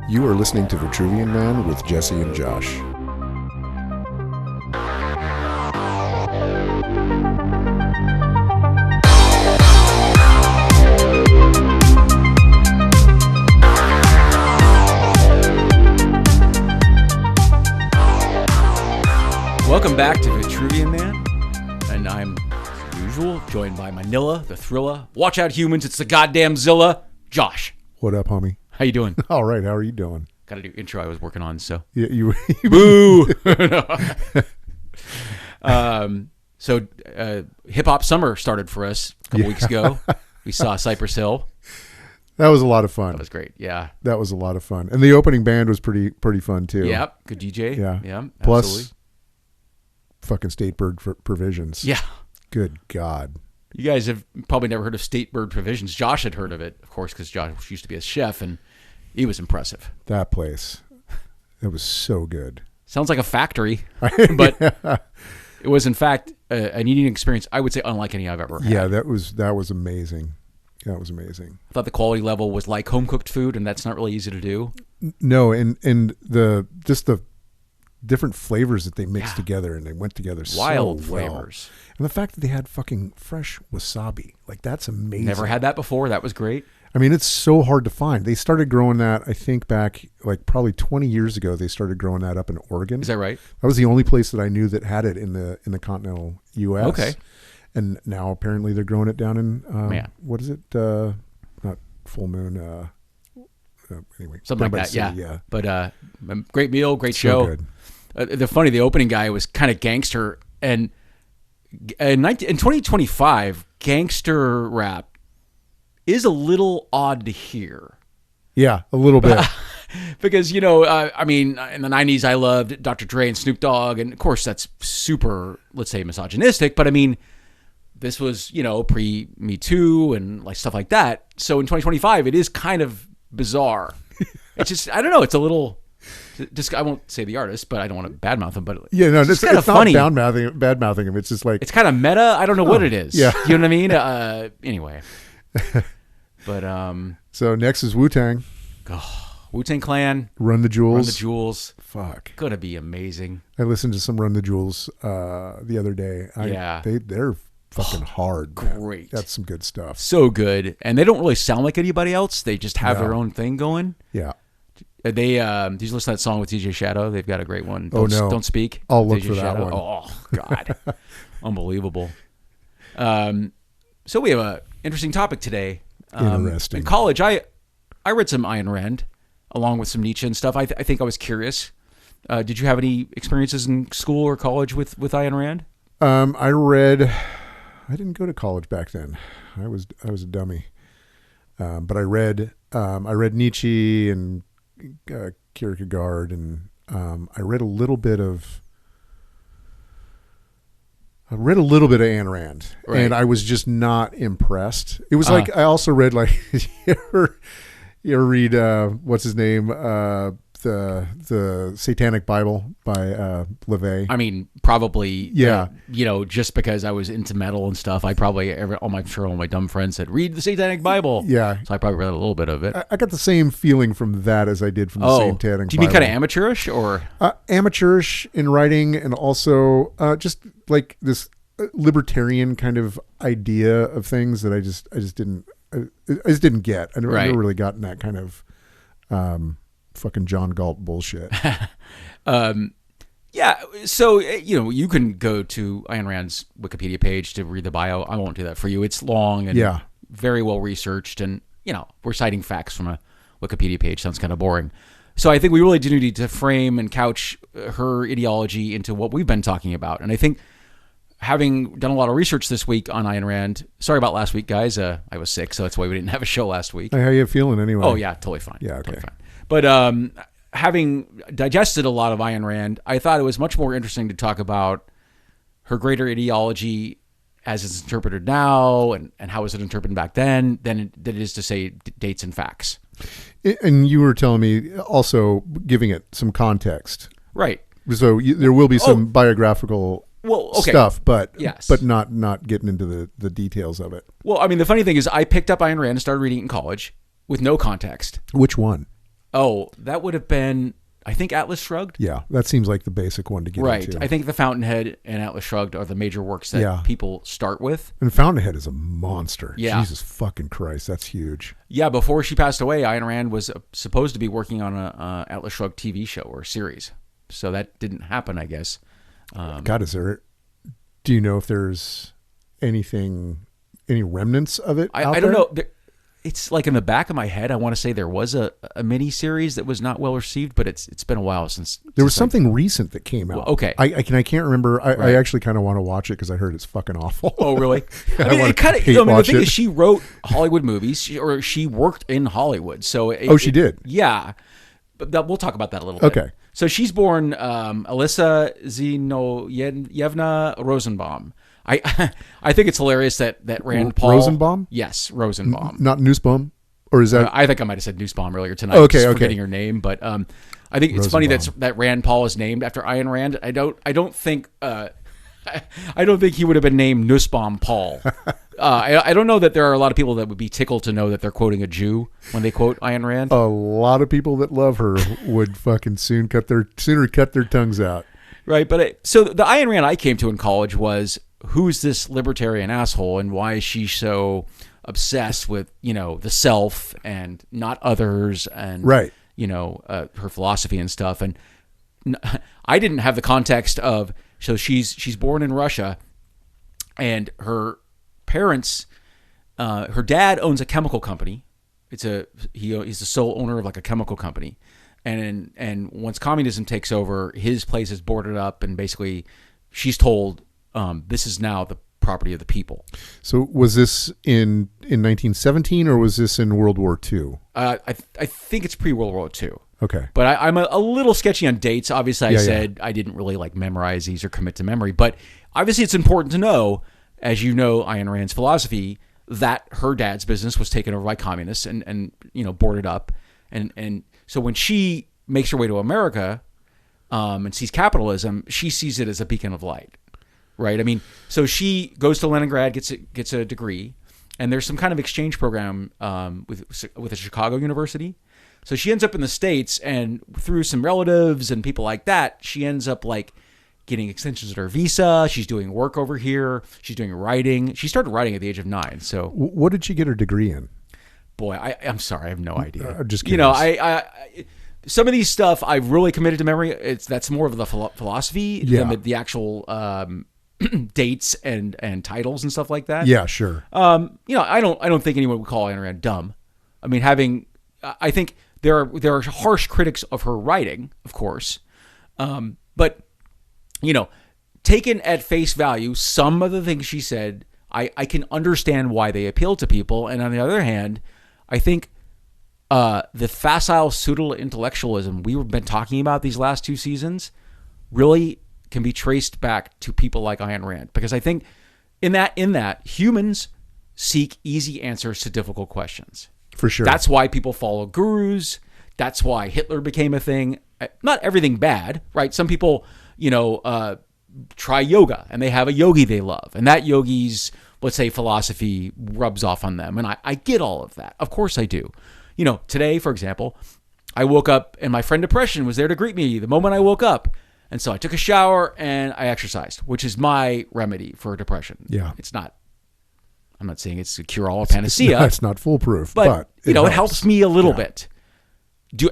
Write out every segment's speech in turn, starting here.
You are listening to Vitruvian Man with Jesse and Josh. Welcome back to Vitruvian Man, and I'm, as usual, joined by Manila, the Thrilla. Watch out, humans, it's the goddamn Zilla, Josh. What up, homie? How you doing? All right, how are you doing? Got to do intro I was working on, so. Yeah, you Boo! So hip-hop summer started for us a couple weeks ago. We saw Cypress Hill. That was a lot of fun. That was great, yeah. That was a lot of fun. And the opening band was pretty fun, too. Yep, good DJ. Yeah. Plus, absolutely. Fucking State Bird Provisions. Yeah. Good God. You guys have probably never heard of State Bird Provisions. Josh had heard of it, of course, because Josh used to be a chef, and he was impressive. That place. It was so good. Sounds like a factory, but it was, in fact, an eating experience, I would say, unlike any I've ever had. Yeah, that was amazing. That was amazing. I thought the quality level was like home-cooked food, and that's not really easy to do. No, and the different flavors that they mixed together, and they went together Wild so well. flavors. And the fact that they had fucking fresh wasabi, like that's amazing. Never had that before. That was great. I mean, it's so hard to find. They started growing that, I think, back like probably 20 years ago. They started growing that up in Oregon. Is that right? That was the only place that I knew that had it in the continental U.S. Okay. And now apparently they're growing it down in what is it? Not Full Moon. Anyway, Something like that. City, Yeah. But great meal, great So show. good. The opening guy was kind of gangster, and in 2025, gangster rap is a little odd to hear. Yeah, a little bit. Because, I mean, in the 90s, I loved Dr. Dre and Snoop Dogg, and of course, that's super, let's say, misogynistic, but I mean, this was, pre-Me Too and like stuff like that. So in 2025, it is kind of bizarre. It's just, I don't know, it's a little... Just, I won't say the artist, but I don't want to badmouth him. But Yeah, no, it's kind of funny. Not bad mouthing him. It's just like It's kind of meta. I don't know what it is. Yeah. You know what I mean? Anyway. But so next is Wu-Tang. Wu-Tang Clan, Run the Jewels. Run the Jewels. Fuck. Gonna be amazing. I listened to some Run the Jewels the other day. They're fucking hard. Great. That's some good stuff. So good. And they don't really sound like anybody else. They just have their own thing going. Yeah. Did you listen to that song with DJ Shadow? They've got a great one. Don't Speak. I'll look DJ for that Shadow. one. Oh, God. Unbelievable. So we have an interesting topic today. Interesting. In college, I read some Ayn Rand along with some Nietzsche and stuff. I think I was curious. Did you have any experiences in school or college with Ayn Rand? I didn't go to college back then. I was a dummy. But I read Nietzsche and Kierkegaard, and I read a little bit of Ayn Rand, right. And I was just not impressed. It was like I also read like you ever read what's his name, the Satanic Bible by LaVey. I mean, probably. Yeah. Just because I was into metal and stuff, I probably all my dumb friends said, "Read the Satanic Bible." Yeah. So I probably read a little bit of it. I got the same feeling from that as I did from the Satanic Bible. Do you mean kind of amateurish or amateurish in writing, and also just like this libertarian kind of idea of things that I just didn't get. I never really gotten that kind of fucking John Galt bullshit. Yeah, so you can go to Ayn Rand's Wikipedia page to read the bio. I won't do that for you. It's long and very well researched, and we're citing facts from a Wikipedia page. Sounds kind of boring. So I think we really do need to frame and couch her ideology into what we've been talking about. And I think, having done a lot of research this week on Ayn Rand, sorry about last week, guys. I was sick, so that's why we didn't have a show last week. How you feeling anyway? Oh yeah, totally fine. Yeah, okay. Totally fine. But having digested a lot of Ayn Rand, I thought it was much more interesting to talk about her greater ideology as it's interpreted now and how is it interpreted back then than it is to say dates and facts. And you were telling me also giving it some context. Right. So there will be some biographical stuff, but yes. but not getting into the details of it. Well, I mean, the funny thing is I picked up Ayn Rand and started reading it in college with no context. Which one? Oh, that would have been, I think, Atlas Shrugged. Yeah, that seems like the basic one to get into. Right. I think The Fountainhead and Atlas Shrugged are the major works that people start with. And Fountainhead is a monster. Yeah. Jesus fucking Christ, that's huge. Yeah, before she passed away, Ayn Rand was supposed to be working on a Atlas Shrugged TV show or series. So that didn't happen, I guess. God, do you know if there's any remnants of it I don't know. It's like in the back of my head, I want to say there was a mini series that was not well received, but it's been a while since there was something recent that came out. Well, okay, I can't remember. I actually kind of want to watch it because I heard it's fucking awful. Oh, really? I mean, it kind of. The thing is, she wrote Hollywood movies, she worked in Hollywood. So she did. Yeah, but we'll talk about that a little bit. Okay. So she's born Alyssa Zinoyevna Rosenbaum. I think it's hilarious that Rand Paul Rosenbaum. Yes, Rosenbaum, not Nussbaum, or is that? I think I might have said Nussbaum earlier tonight. Okay, forgetting her name, but I think it's funny that Rand Paul is named after Ayn Rand. I don't think he would have been named Nussbaum Paul. I don't know that there are a lot of people that would be tickled to know that they're quoting a Jew when they quote Ayn Rand. A lot of people that love her would fucking sooner cut their tongues out. Right, but so the Ayn Rand I came to in college was, who's this libertarian asshole and why is she so obsessed with, the self and not others and, her philosophy and stuff. And I didn't have the context of, so she's born in Russia and her parents, her dad owns a chemical company. He's the sole owner of like a chemical company. And once communism takes over, his place is boarded up and basically she's told, this is now the property of the people. So was this in 1917 or was this in World War II? I think it's pre-World War II. Okay. But I'm a little sketchy on dates. Obviously, I said I didn't really memorize these or commit to memory. But obviously it's important to know, as you know, Ayn Rand's philosophy, that her dad's business was taken over by communists and boarded up. And so when she makes her way to America and sees capitalism, she sees it as a beacon of light. Right. I mean, so she goes to Leningrad, gets a degree, and there's some kind of exchange program with a Chicago university. So she ends up in the States, and through some relatives and people like that, she ends up getting extensions of her visa. She's doing work over here. She's doing writing. She started writing at the age of 9. So what did she get her degree in? Boy, I'm sorry, I have no idea. I'm just curious. I some of these stuff I've really committed to memory. That's more of the philosophy than the actual dates and titles and stuff like that. Yeah, sure. I don't think anyone would call Ayn Rand dumb. I mean, I think there are harsh critics of her writing, of course, but taken at face value, some of the things she said, I can understand why they appeal to people, and on the other hand, I think the facile pseudo-intellectualism we've been talking about these last 2 seasons really can be traced back to people like Ayn Rand, because I think in that humans seek easy answers to difficult questions. For sure. That's why people follow gurus. That's why Hitler became a thing. Not everything bad, right? Some people, try yoga and they have a yogi they love, and that yogi's, let's say, philosophy rubs off on them. And I get all of that. Of course I do. Today, for example, I woke up and my friend Depression was there to greet me the moment I woke up. And so I took a shower and I exercised, which is my remedy for depression. Yeah. I'm not saying it's a cure-all or panacea. It's not foolproof, but it helps me a little bit.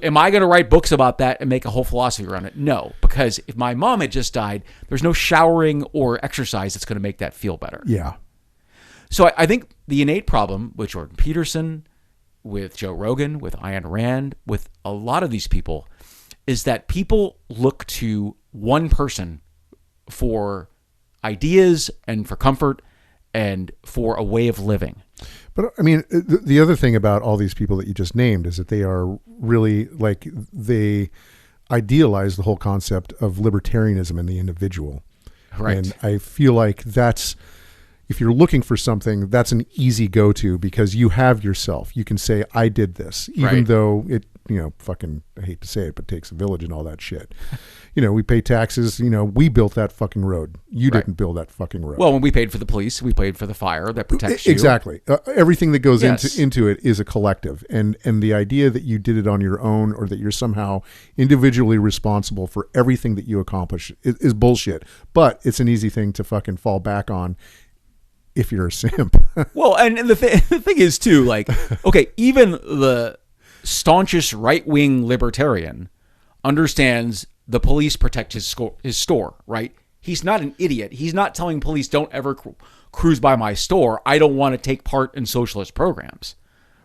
Am I going to write books about that and make a whole philosophy around it? No, because if my mom had just died, there's no showering or exercise that's going to make that feel better. Yeah. So I think the innate problem with Jordan Peterson, with Joe Rogan, with Ayn Rand, with a lot of these people, is that people look to one person for ideas and for comfort and for a way of living. But I mean, the other thing about all these people that you just named is that they are really they idealize the whole concept of libertarianism and the individual. Right. And I feel like if you're looking for something, that's an easy go-to because you have yourself. You can say, I did this, even though fucking, I hate to say it, but takes a village and all that shit. We pay taxes. We built that fucking road. You Right. didn't build that fucking road. Well, when we paid for the police, we paid for the fire that protects you. Exactly. Everything that goes Yes. into it is a collective, and the idea that you did it on your own or that you're somehow individually responsible for everything that you accomplish is bullshit. But it's an easy thing to fucking fall back on if you're a simp. Well, and the thing is too, like, okay, even the staunchest right-wing libertarian understands the police protect his store, right? He's not an idiot. He's not telling police, don't ever cruise by my store. I don't want to take part in socialist programs,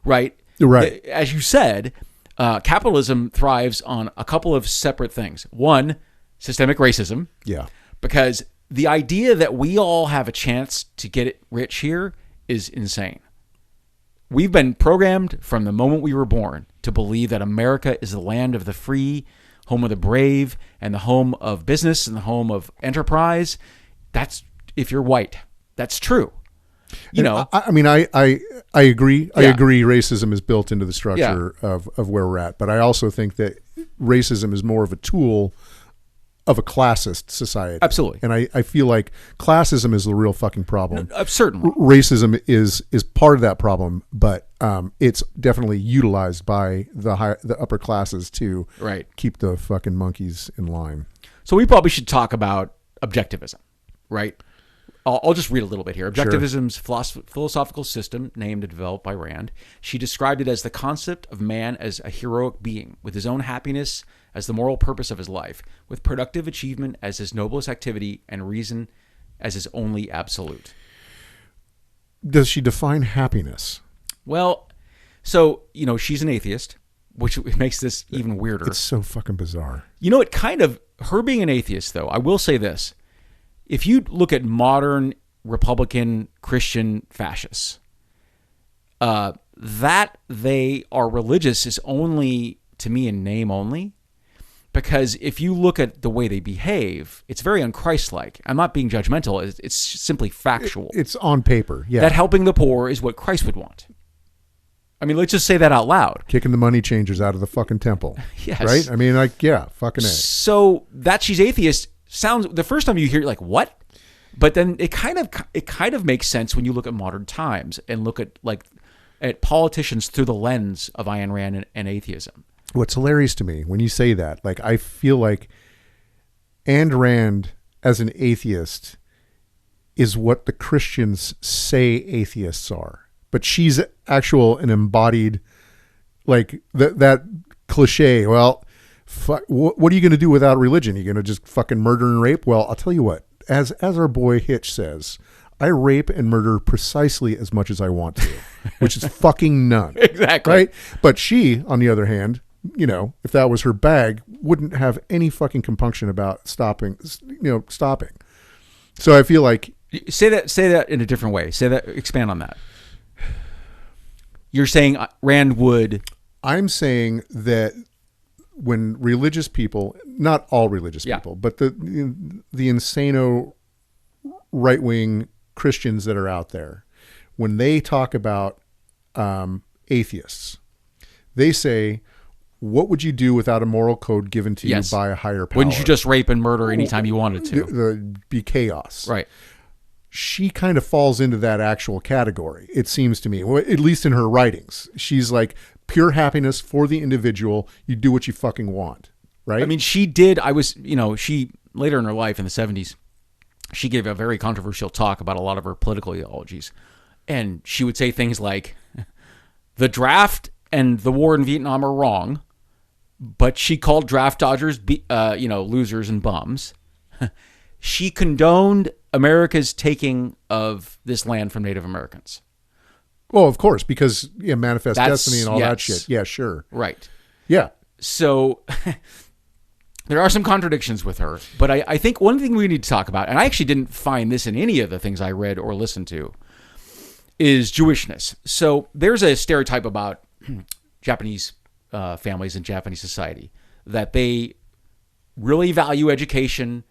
right? Right. As you said, capitalism thrives on a couple of separate things. One, systemic racism. Yeah. Because the idea that we all have a chance to get it rich here is insane. We've been programmed from the moment we were born to believe that America is the land of the free, home of the brave, and the home of business and the home of enterprise. That's, if you're white, that's true. I agree. Yeah. I agree racism is built into the structure of where we're at. But I also think that racism is more of a tool of a classist society. Absolutely. And I feel like classism is the real fucking problem. Certainly. Racism is part of that problem, but it's definitely utilized by the upper classes to keep the fucking monkeys in line. So we probably should talk about objectivism, right? I'll just read a little bit here. Objectivism's philosophical system, named and developed by Rand, she described it as the concept of man as a heroic being, with his own happiness as the moral purpose of his life, with productive achievement as his noblest activity, and reason as his only absolute. Does she define happiness? Well, so, she's an atheist, which makes this even weirder. It's so fucking bizarre. Her being an atheist, though, I will say this. If you look at modern Republican Christian fascists, that they are religious is only, to me, in name only. Because if you look at the way they behave, it's very un-Christ-like. I'm not being judgmental. It's simply factual. It's on paper, yeah. That helping the poor is what Christ would want. I mean, let's just say that out loud. Kicking the money changers out of the fucking temple. Yes. Right? I mean, fucking A. So that she's atheist sounds, the first time you hear it, like, what? But then it kind of makes sense when you look at modern times and look at politicians through the lens of Ayn Rand and atheism. What's hilarious to me when you say that, like, I feel like Ayn Rand as an atheist is what the Christians say atheists are, but she's an embodied, like that cliche. Well, what are you going to do without religion? You're going to just fucking murder and rape? Well, I'll tell you what, as our boy Hitch says, I rape and murder precisely as much as I want to, which is fucking none. Exactly. Right? But she, on the other hand, if that was her bag, wouldn't have any fucking compunction about stopping. So I feel like say that in a different way. Expand on that. You're saying Rand would. I'm saying that when religious people, not all religious people, but the insano right-wing Christians that are out there, when they talk about atheists, they say, what would you do without a moral code given to you by a higher power? Wouldn't you just rape and murder anytime you wanted to? Be chaos. Right. She kind of falls into that actual category, it seems to me, at least in her writings. She's like, pure happiness for the individual. You do what you fucking want. Right. I mean, she did. She later in her life in the 70s, she gave a very controversial talk about a lot of her political ideologies. And she would say things like, the draft and the war in Vietnam are wrong, but she called draft dodgers, losers and bums. She condoned America's taking of this land from Native Americans. Well, of course, because Manifest Destiny and all that shit. Yeah, sure. Right. Yeah. So there are some contradictions with her, but I think one thing we need to talk about, and I actually didn't find this in any of the things I read or listened to, is Jewishness. So there's a stereotype about Japanese families and Japanese society that they really value education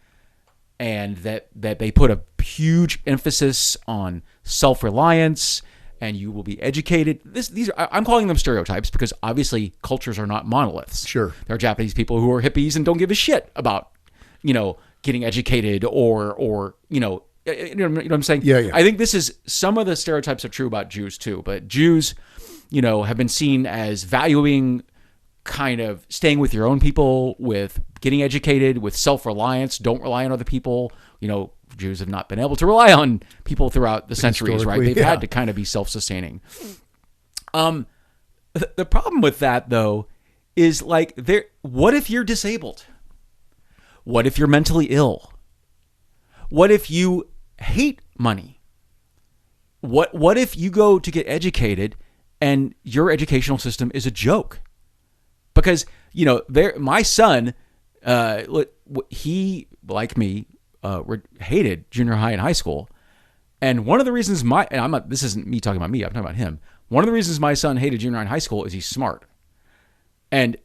and that they put a huge emphasis on self-reliance and you will be educated. I'm calling them stereotypes because obviously cultures are not monoliths. Sure. There are Japanese people who are hippies and don't give a shit about, getting educated or you know what I'm saying? Yeah. I think this is, some of the stereotypes are true about Jews too, but Jews, have been seen as valuing kind of staying with your own people, with getting educated, with self-reliance, don't rely on other people. Jews have not been able to rely on people throughout the centuries, right? They've had to kind of be self-sustaining. The problem with that, though, is what if you're disabled? What if you're mentally ill? What if you hate money? What if you go to get educated and your educational system is a joke? Because, my son, he, like me, hated junior high and high school. And one of the reasons this isn't me talking about me, I'm talking about him. One of the reasons my son hated junior high and high school is he's smart. And,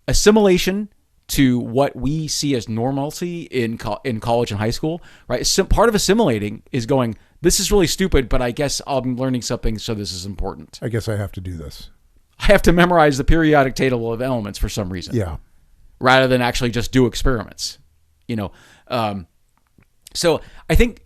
assimilation to what we see as normalcy in college and high school, right? Part of assimilating is going, this is really stupid, but I guess I'm learning something, so this is important. I guess I have to do this. I have to memorize the periodic table of elements for some reason. Yeah. Rather than actually just do experiments, So I think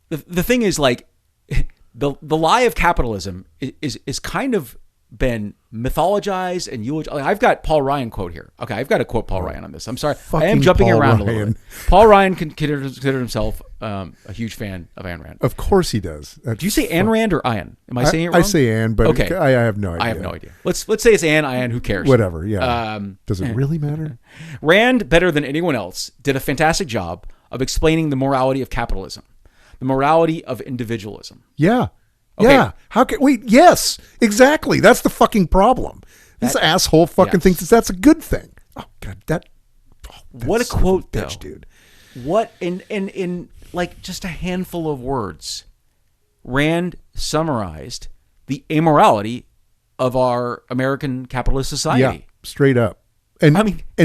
the thing is, the lie of capitalism is kind of been mythologized and eulogized. I've got Paul Ryan quote here. Okay, I've got to quote Paul Ryan on this. I'm sorry, I am jumping around a little bit. Paul Ryan considered himself a huge fan of Ayn Rand. Of course he does. Do you say Ayn Rand or Ayn? Am I saying it wrong? I say Ayn, but okay. I have no idea. I have no idea. Let's say it's Ayn. Who cares? Whatever. Yeah. Does it really matter? Rand, better than anyone else, did a fantastic job of explaining the morality of capitalism, the morality of individualism. Yeah. Okay. Yeah. Yes, exactly. That's the fucking problem. This asshole fucking thinks that's a good thing. Oh God, what a quote, bitch, though. Dude. What in just a handful of words, Rand summarized the amorality of our American capitalist society. Yeah, straight up. And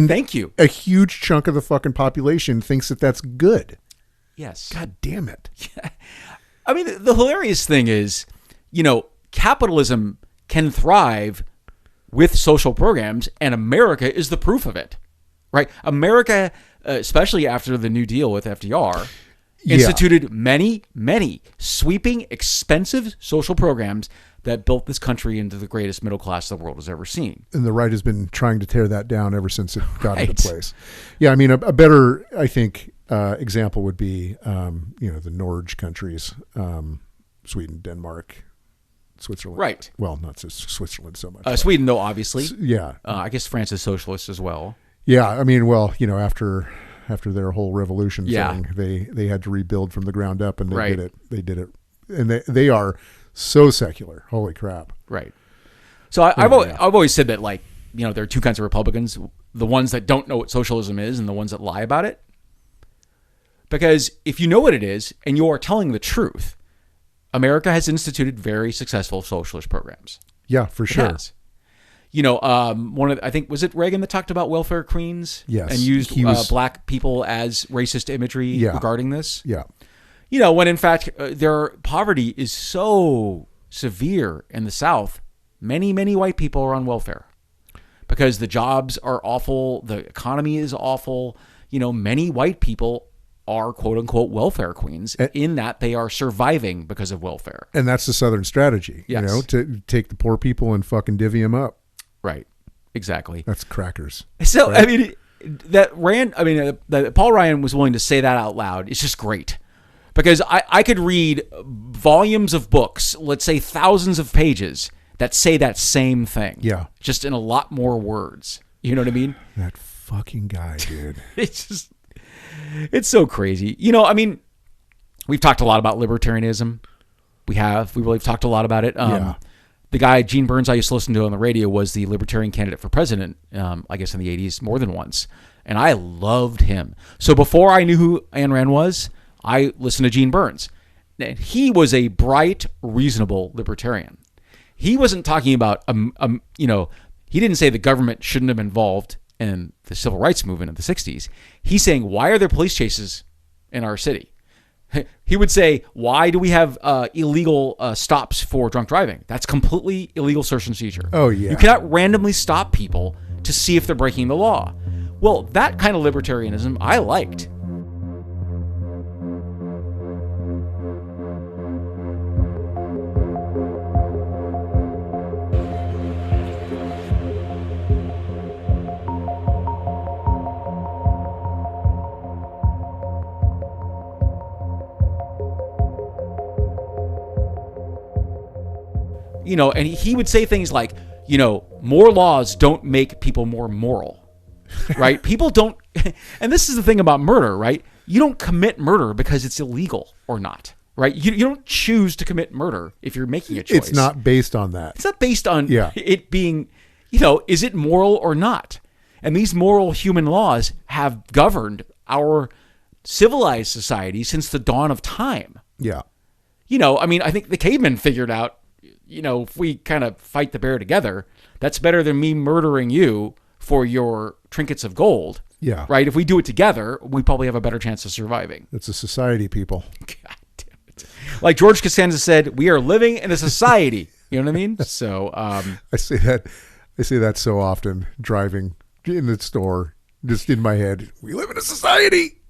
thank you. A huge chunk of the fucking population thinks that that's good. Yes. God damn it. Yeah. The hilarious thing is, capitalism can thrive with social programs, and America is the proof of it, right? America, especially after the New Deal with FDR, instituted many, many sweeping, expensive social programs that built this country into the greatest middle class the world has ever seen. And the right has been trying to tear that down ever since it got into place. Yeah, a better, I think, example would be, the Norge countries, Sweden, Denmark, Switzerland. Right. Well, not Switzerland so much. Sweden, though, obviously. Yeah. I guess France is socialist as well. Yeah. After their whole revolution thing, they had to rebuild from the ground up, and they did it. They did it. And they are so secular. Holy crap. Right. So I've always said that, there are two kinds of Republicans, the ones that don't know what socialism is and the ones that lie about it. Because if you know what it is and you are telling the truth, America has instituted very successful socialist programs. Yeah, for sure. I think, was it Reagan that talked about welfare queens? Yes. And used black people as racist imagery regarding this? Yeah. When in fact their poverty is so severe in the South, many, many white people are on welfare because the jobs are awful, the economy is awful. Many white people are quote unquote welfare queens in that they are surviving because of welfare. And that's the Southern strategy, yes. To take the poor people and fucking divvy them up. Right. Exactly. That's crackers. So, right? That Paul Ryan was willing to say that out loud. It's just great. Because I could read volumes of books, let's say thousands of pages, that say that same thing. Yeah. Just in a lot more words. You know what I mean? That fucking guy, dude. It's so crazy. We've talked a lot about libertarianism. We really talked a lot about it. The guy, Gene Burns, I used to listen to on the radio, was the libertarian candidate for president, I guess in the 80s, more than once. And I loved him. So before I knew who Ayn Rand was, I listened to Gene Burns. And he was a bright, reasonable libertarian. He wasn't talking about, he didn't say the government shouldn't have been involved in the civil rights movement in the 60s. He's saying, why are there police chases in our city? He would say, why do we have illegal stops for drunk driving? That's completely illegal search and seizure. Oh, yeah. You cannot randomly stop people to see if they're breaking the law. Well, that kind of libertarianism I liked. And he would say things like, more laws don't make people more moral, right? People don't, and this is the thing about murder, right? You don't commit murder because it's illegal or not, right? You don't choose to commit murder if you're making a choice. It's not based on that. It's not based on it being, is it moral or not? And these moral human laws have governed our civilized society since the dawn of time. Yeah. I think the cavemen figured out, if we kind of fight the bear together, that's better than me murdering you for your trinkets of gold. Yeah. Right? If we do it together, we probably have a better chance of surviving. It's a society, people. God damn it. Like George Costanza said, we are living in a society. You know what I mean? So I say that so often driving in the store, just in my head. We live in a society.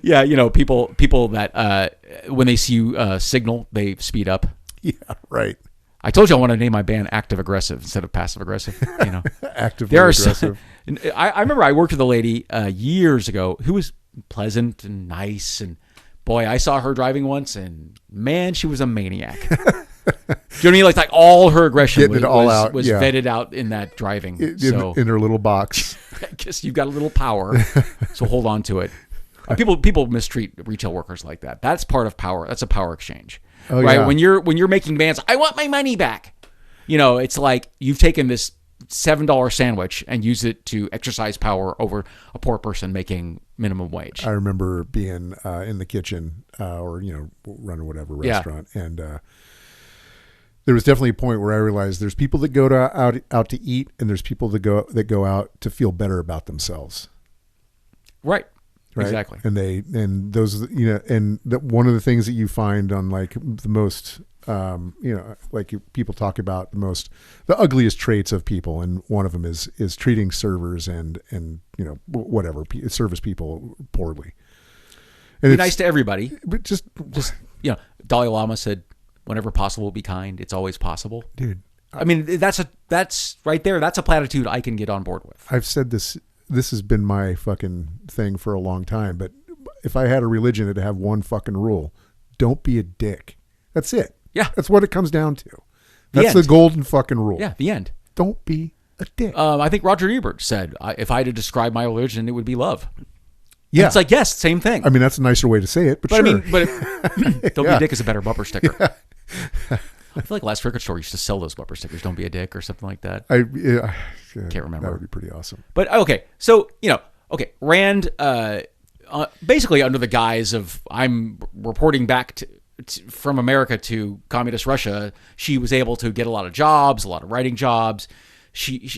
Yeah, people that when they see you signal, they speed up. Yeah, right. I told you I want to name my band Active Aggressive instead of Passive Aggressive. Actively aggressive. I remember I worked with a lady years ago who was pleasant and nice, and boy, I saw her driving once, and man, she was a maniac. Do you know what I mean? Like all her aggression was vetted out in that driving. In her little box. I guess you've got a little power, so hold on to it. People mistreat retail workers like that. That's part of power. That's a power exchange. Oh, right? Yeah. When you're making bands, I want my money back. It's like you've taken this $7 sandwich and used it to exercise power over a poor person making minimum wage. I remember being in the kitchen or running whatever restaurant, and there was definitely a point where I realized there's people that go out to eat, and there's people that go out to feel better about themselves. Right. Right? Exactly. And those, and one of the things that you find on like the most, like people talk about the ugliest traits of people. And one of them is treating servers and whatever service people poorly. And be nice to everybody. But just, Dalai Lama said, whenever possible, be kind. It's always possible. Dude. I mean, that's right there. That's a platitude I can get on board with. I've said this has been my fucking thing for a long time, but if I had a religion, it'd have one fucking rule. Don't be a dick. That's it. Yeah. That's what it comes down to. That's the golden fucking rule. Yeah, the end. Don't be a dick. I think Roger Ebert said, if I had to describe my religion, it would be love. Yeah. And it's like, yes, same thing. I mean, that's a nicer way to say it, but sure. I mean, don't be a dick is a better bumper sticker. Yeah. I feel like Last Record Store used to sell those bumper stickers. Don't be a dick or something like that. Can't remember. That would be pretty awesome. But okay, so Rand, basically under the guise of I'm reporting back from America to communist Russia, she was able to get a lot of jobs, a lot of writing jobs. She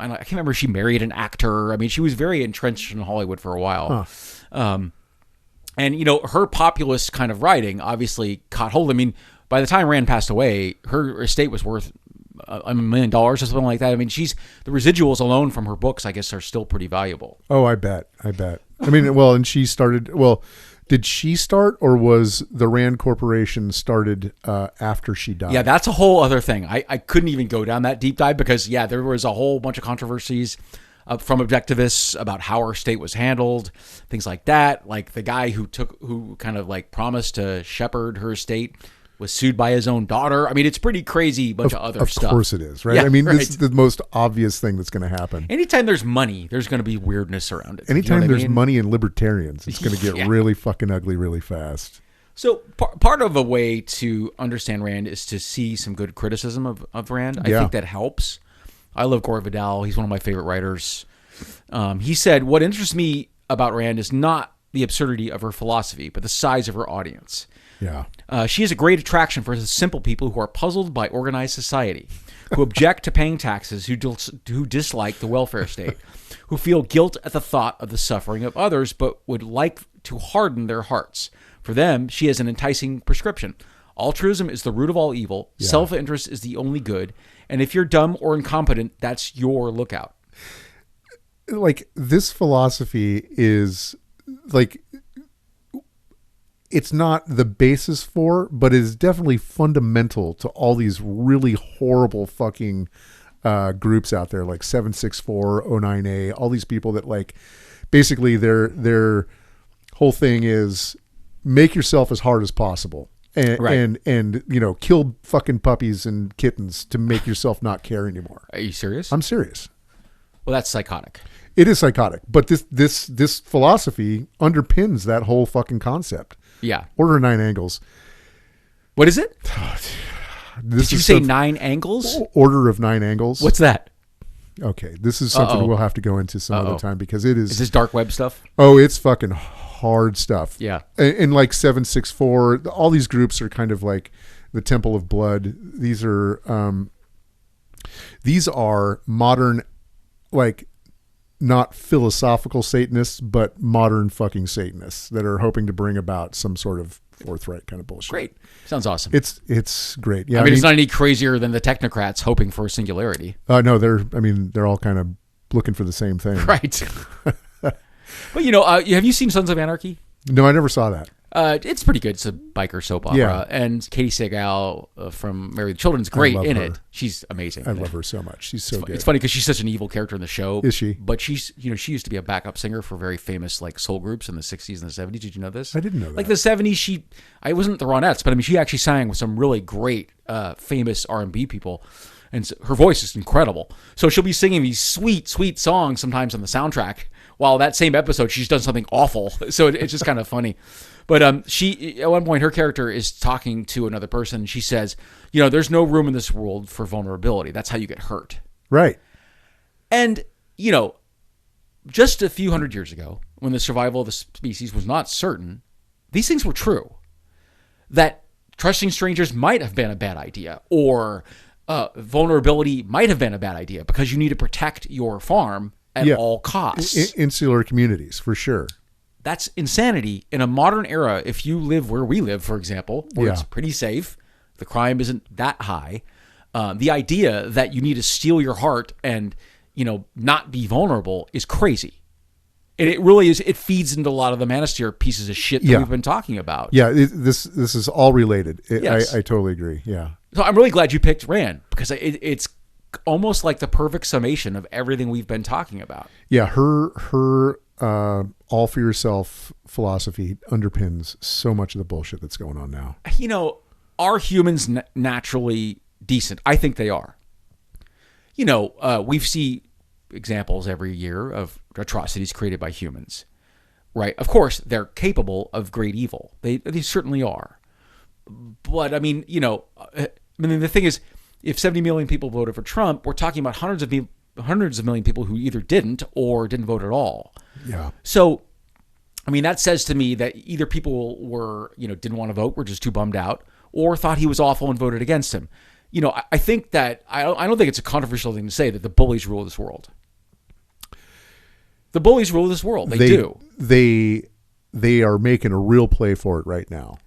I can't remember. She married an actor. I mean, she was very entrenched in Hollywood for a while. Huh. And her populist kind of writing obviously caught hold. I mean, by the time Rand passed away, her estate was worth $1 million or something like that. I mean, the residuals alone from her books, I guess, are still pretty valuable. Oh, I bet. I mean, and she started. Well, did she start, or was the Rand Corporation started after she died? Yeah, that's a whole other thing. I couldn't even go down that deep dive because there was a whole bunch of controversies from objectivists about how her estate was handled, things like that. Like the guy who kind of like promised to shepherd her estate was sued by his own daughter. I mean, it's pretty crazy bunch of other stuff. Of course it is, right? Yeah, I mean, this is the most obvious thing that's going to happen. Anytime there's money, there's going to be weirdness around it. Anytime there's money and libertarians, it's going to get really fucking ugly really fast. So part of a way to understand Rand is to see some good criticism of Rand. I think that helps. I love Gore Vidal. He's one of my favorite writers. He said, what interests me about Rand is not the absurdity of her philosophy, but the size of her audience. Yeah. She is a great attraction for the simple people who are puzzled by organized society, who object to paying taxes, who dislike the welfare state, who feel guilt at the thought of the suffering of others, but would like to harden their hearts. For them, she has an enticing prescription. Altruism is the root of all evil. Yeah. Self-interest is the only good. And if you're dumb or incompetent, that's your lookout. Like, this philosophy is, like, it's not the basis for, but it is definitely fundamental to all these really horrible fucking groups out there, like 764, 09A, all these people that, like, basically their whole thing is make yourself as hard as possible. And you know, kill fucking puppies and kittens to make yourself not care anymore. Are you serious? I'm serious. Well, that's psychotic. It is psychotic, but this philosophy underpins that whole fucking concept. Yeah. Order of 9 angles. What is it? Did you say 9 angles? Order of 9 angles. What's that? Okay, this is something we'll have to go into some other time because it is. Is this dark web stuff? Oh, it's fucking hard stuff. Yeah. And like 764, all these groups are kind of like the Temple of Blood. These are modern, like, not philosophical Satanists, but modern fucking Satanists that are hoping to bring about some sort of forthright kind of bullshit. Great. Sounds awesome. It's great. Yeah. I mean, it's not any crazier than the technocrats hoping for singularity. No, they're all kind of looking for the same thing. Right. But, you know, have you seen Sons of Anarchy? No, I never saw that. It's pretty good. It's a biker soap opera. Yeah. And Katie Sagal from Marry the Children's great in her. It. She's amazing. I love her so much. She's so good. It's funny because she's such an evil character in the show. Is she? But she's, you know, she used to be a backup singer for very famous, like, soul groups in the 60s and the 70s. Did you know this? I didn't know that. Like the 70s, I wasn't the Ronettes, but I mean, she actually sang with some really great, famous R&B people. And so her voice is incredible. So she'll be singing these sweet, sweet songs sometimes on the soundtrack, while that same episode she's done something awful. So it's just kind of funny. But she, at one point, her character is talking to another person. She says, you know, there's no room in this world for vulnerability. That's how you get hurt. Right. And, you know, just a few hundred years ago, when the survival of the species was not certain, these things were true. That trusting strangers might have been a bad idea, or vulnerability might have been a bad idea because you need to protect your farm at all costs. Insular communities, for sure. That's insanity in a modern era. If you live where we live, for example, where it's pretty safe, the crime isn't that high. The idea that you need to steal your heart and, you know, not be vulnerable is crazy. And it really is. It feeds into a lot of the Manosphere pieces of shit that we've been talking about. Yeah, this is all related. Yes. I totally agree. Yeah. So I'm really glad you picked Rand because it's almost like the perfect summation of everything we've been talking about. Yeah, her all for yourself philosophy underpins so much of the bullshit that's going on now. You know, are humans naturally decent? I think they are. You know, we see examples every year of atrocities created by humans, right? Of course, they're capable of great evil. They certainly are. But I mean, you know, the thing is, if 70 million people voted for Trump, we're talking about hundreds of million people who either didn't or didn't vote at all. Yeah. So, I mean, that says to me that either people were, you know, didn't want to vote, were just too bummed out, or thought he was awful and voted against him. You know, I think that I don't think it's a controversial thing to say that the bullies rule this world. The bullies rule this world. They do. They are making a real play for it right now.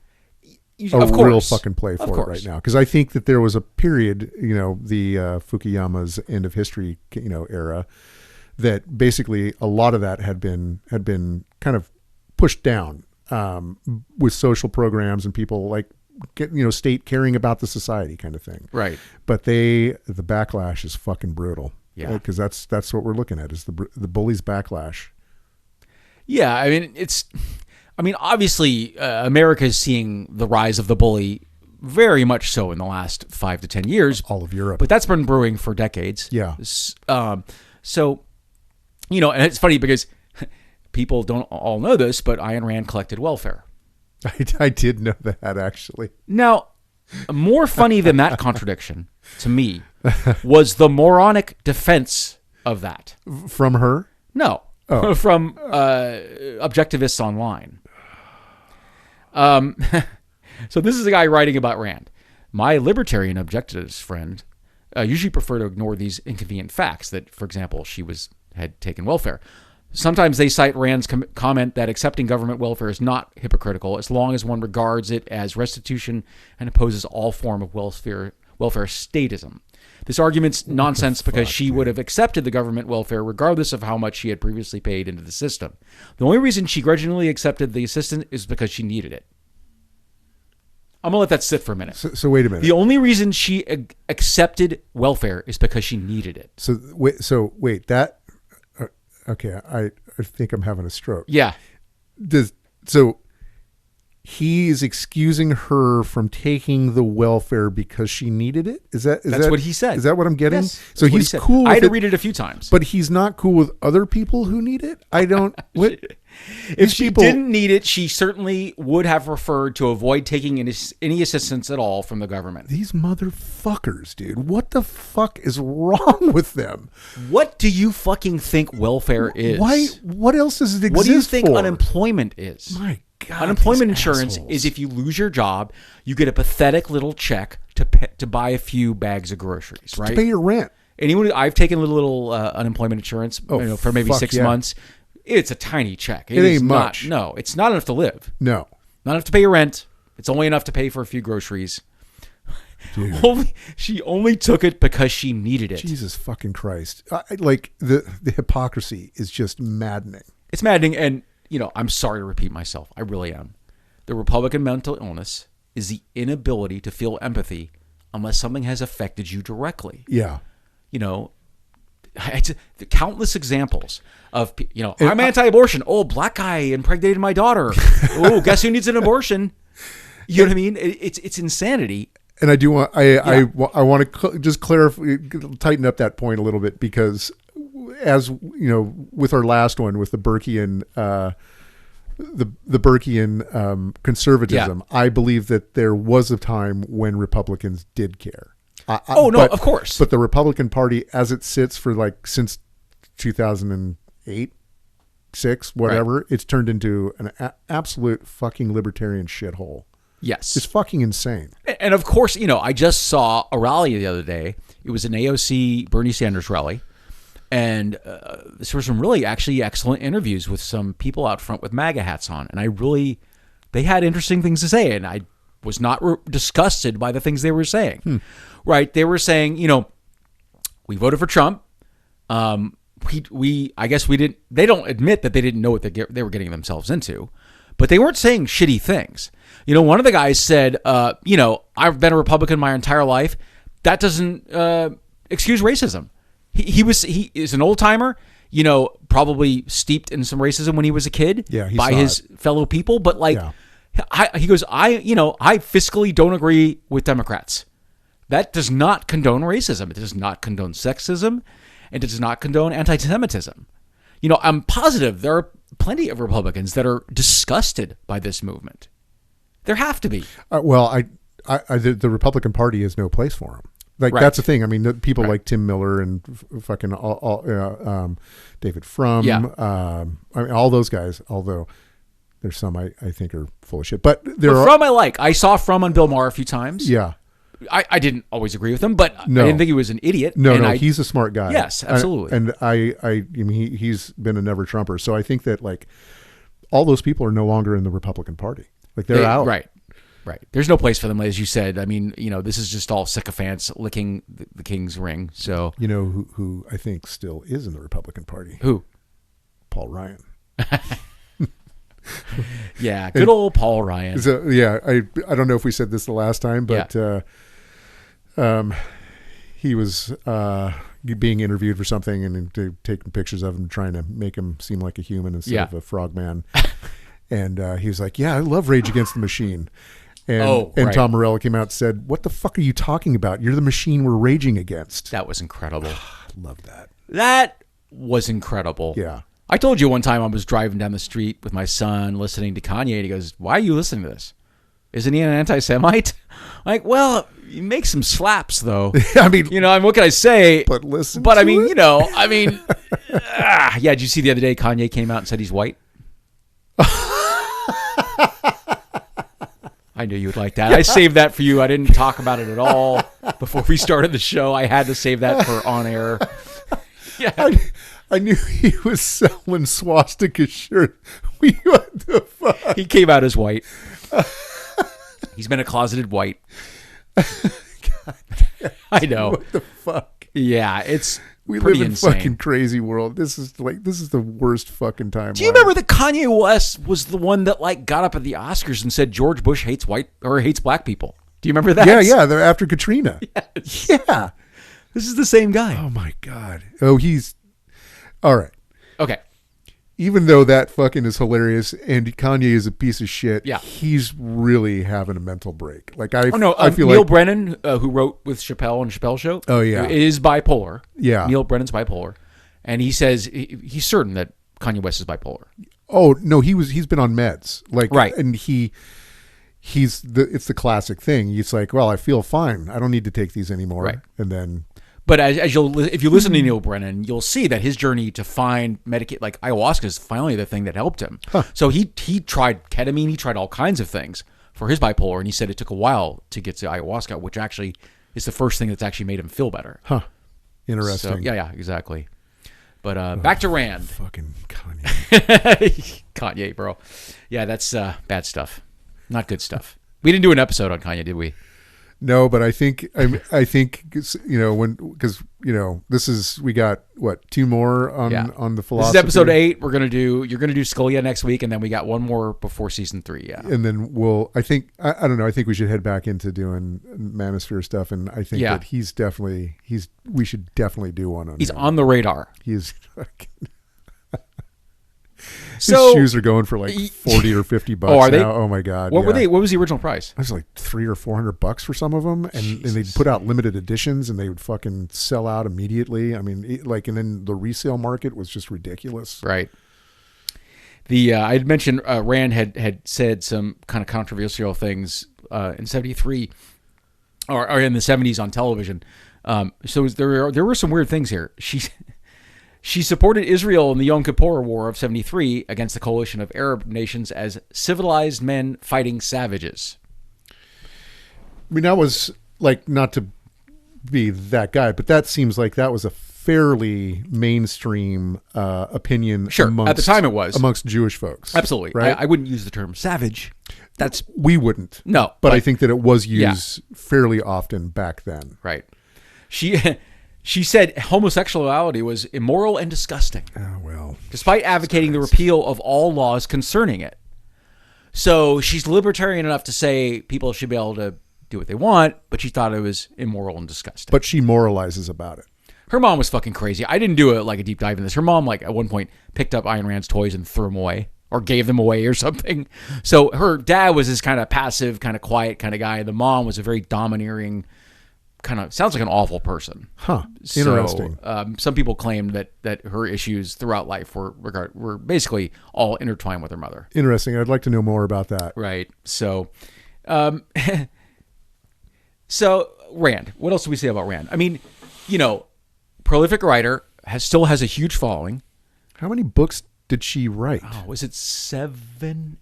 Of course. Real fucking play for it right now. Because I think that there was a period, you know, the Fukuyama's end of history, you know, era, that basically a lot of that had been kind of pushed down with social programs and people like, you know, state caring about the society kind of thing. Right. But the backlash is fucking brutal. Yeah. Because that's what we're looking at is the bullies' backlash. Yeah. I mean, obviously, America is seeing the rise of the bully very much so in the last 5 to 10 years. All of Europe. But that's been brewing for decades. Yeah. So, you know, and it's funny because people don't all know this, but Ayn Rand collected welfare. I did know that, actually. Now, more funny than that contradiction, to me, was the moronic defense of that. From her? No. Oh. From objectivists online. So this is a guy writing about Rand. My libertarian objectivist friend usually prefer to ignore these inconvenient facts that, for example, she had taken welfare. Sometimes they cite Rand's comment that accepting government welfare is not hypocritical as long as one regards it as restitution and opposes all form of welfare statism. This argument's nonsense because she would have accepted the government welfare regardless of how much she had previously paid into the system. The only reason she grudgingly accepted the assistance is because she needed it. I'm going to let that sit for a minute. So wait a minute. The only reason she accepted welfare is because she needed it. So wait, that... okay, I think I'm having a stroke. Yeah. So he's excusing her from taking the welfare because she needed it? That's what he said. Is that what I'm getting? Yes, so he's cool with I had to read it a few times. But he's not cool with other people who need it? I don't... What? If she didn't need it, she certainly would have preferred to avoid taking any assistance at all from the government. These motherfuckers, dude. What the fuck is wrong with them? What do you fucking think welfare is? Why? What else does it exist for? What do you think unemployment is? My God, unemployment insurance is if you lose your job, you get a pathetic little check to buy a few bags of groceries, right? To pay your rent. I've taken a little unemployment insurance for maybe 6 months. It's a tiny check. It ain't much. No, it's not enough to live. No. Not enough to pay your rent. It's only enough to pay for a few groceries. She only took it because she needed it. Jesus fucking Christ. Like, the hypocrisy is just maddening. It's maddening, and, I'm sorry to repeat myself. I really am. The Republican mental illness is the inability to feel empathy unless something has affected you directly. Yeah. It's countless examples of, I'm anti-abortion. Oh, black guy impregnated my daughter. Oh, guess who needs an abortion? You know what I mean? It's insanity. And I do want I want to just clarify, tighten up that point a little bit, because as with our last one with the Burkean the Burkean conservatism, I believe that there was a time when Republicans did care. Of course. But the Republican Party, as it sits for since 2008, 6, whatever, right, it's turned into an absolute fucking libertarian shithole. Yes. It's fucking insane. And of course, I just saw a rally the other day. It was an AOC Bernie Sanders rally. And there were some really actually excellent interviews with some people out front with MAGA hats on. And they had interesting things to say. And I was not disgusted by the things they were saying. Right? They were saying, we voted for Trump. I guess we didn't. They don't admit that they didn't know what they were getting themselves into, but they weren't saying shitty things. One of the guys said, I've been a Republican my entire life. That doesn't excuse racism. He is an old timer. Probably steeped in some racism when he was a kid by his fellow people. But he goes, I fiscally don't agree with Democrats. That does not condone racism. It does not condone sexism. It does not condone anti-Semitism. I'm positive there are plenty of Republicans that are disgusted by this movement. There have to be. The Republican Party is no place for them. Right. That's the thing. I mean, people like Tim Miller and fucking David Frum. Yeah. All those guys, although there's some I think are full of shit. But Frum I like. I saw Frum on Bill Maher a few times. Yeah. I didn't always agree with him, but I didn't think he was an idiot. No, he's a smart guy. Yes, absolutely. And I mean, he's been a never Trumper. So I think that all those people are no longer in the Republican Party. They're out. Right. There's no place for them, as you said. I mean, this is just all sycophants licking the king's ring. So who I think still is in the Republican Party? Who? Paul Ryan. Yeah, good old Paul Ryan. So, yeah, I don't know if we said this the last time, but he was being interviewed for something, and they're taking pictures of him, trying to make him seem like a human instead of a frogman. And he was like, "Yeah, I love Rage Against the Machine." And Tom Morello came out and said, "What the fuck are you talking about? You're the machine we're raging against." That was incredible. I love that. That was incredible. Yeah. I told you one time I was driving down the street with my son listening to Kanye, and he goes, "Why are you listening to this? Isn't he an anti-Semite?" Like, well, he makes some slaps, though. I mean, what can I say? But listen. But I mean, yeah. Did you see the other day Kanye came out and said he's white? I knew you would like that. Yeah. I saved that for you. I didn't talk about it at all before we started the show. I had to save that for on air. Yeah. I knew he was selling swastika shirts. What the fuck? He came out as white. He's been a closeted white. I know. What the fuck? Yeah, it's we pretty live in insane. Fucking crazy world. This is the worst fucking time. Do you remember that Kanye West was the one that like got up at the Oscars and said George Bush hates black people? Do you remember that? Yeah. They're after Katrina. Yes. Yeah. This is the same guy. Oh my God. Oh, he's all right. Okay. Even though that fucking is hilarious and Kanye is a piece of shit, yeah, he's really having a mental break. Like I feel Neil like Brennan, who wrote with Chappelle on Chappelle Show, is bipolar. Yeah, Neil Brennan's bipolar, and he says he's certain that Kanye West is bipolar. Oh no, he's been on meds, like right, and it's the classic thing. He's like, well, I feel fine. I don't need to take these anymore. Right, and then. But if you listen to Neil Brennan, you'll see that his journey to find like ayahuasca is finally the thing that helped him. Huh. So he tried ketamine, he tried all kinds of things for his bipolar, and he said it took a while to get to ayahuasca, which actually is the first thing that's actually made him feel better. Huh. Interesting. So, yeah, exactly. But back to Rand. Fucking Kanye. Kanye, bro. Yeah, that's bad stuff. Not good stuff. We didn't do an episode on Kanye, did we? No, but I think because this is we got what 2 more on the philosophy. This is episode 8. You're gonna do Scalia next week, and then we got 1 more before season 3. Yeah, and then I don't know. I think we should head back into doing Manosphere stuff, and I think that we should definitely do one on. He's on the radar. He's. His shoes are going for like $40 or $50 are they? now. Oh my God! What were they? What was the original price? It was like $300 or $400 for some of them, and they'd put out limited editions, and they would fucking sell out immediately. I mean, and then the resale market was just ridiculous. Right. I had mentioned Rand had said some kind of controversial things in '73 or in the '70s on television. So there were some weird things here. She supported Israel in the Yom Kippur War of '73 against the coalition of Arab nations as civilized men fighting savages. I mean, that was like, not to be that guy, but that seems like that was a fairly mainstream opinion. Sure, at the time it was. Amongst Jewish folks. Absolutely. Right? I wouldn't use the term savage. We wouldn't. No. But I think that it was used fairly often back then. Right. She said homosexuality was immoral and disgusting. Oh, well. Despite advocating the repeal of all laws concerning it. So she's libertarian enough to say people should be able to do what they want, but she thought it was immoral and disgusting. But she moralizes about it. Her mom was fucking crazy. I didn't do a deep dive in this. Her mom, like, at one point picked up Ayn Rand's toys and threw them away or gave them away or something. So her dad was this kind of passive, kind of quiet kind of guy. The mom was a very domineering, kind of sounds like an awful person. Huh. Interesting. So, some people claim that her issues throughout life were basically all intertwined with her mother. Interesting. I'd like to know more about that. Right. So, so Rand. What else do we say about Rand? I mean, prolific writer, still has a huge following. How many books did she write? Oh, was it 7?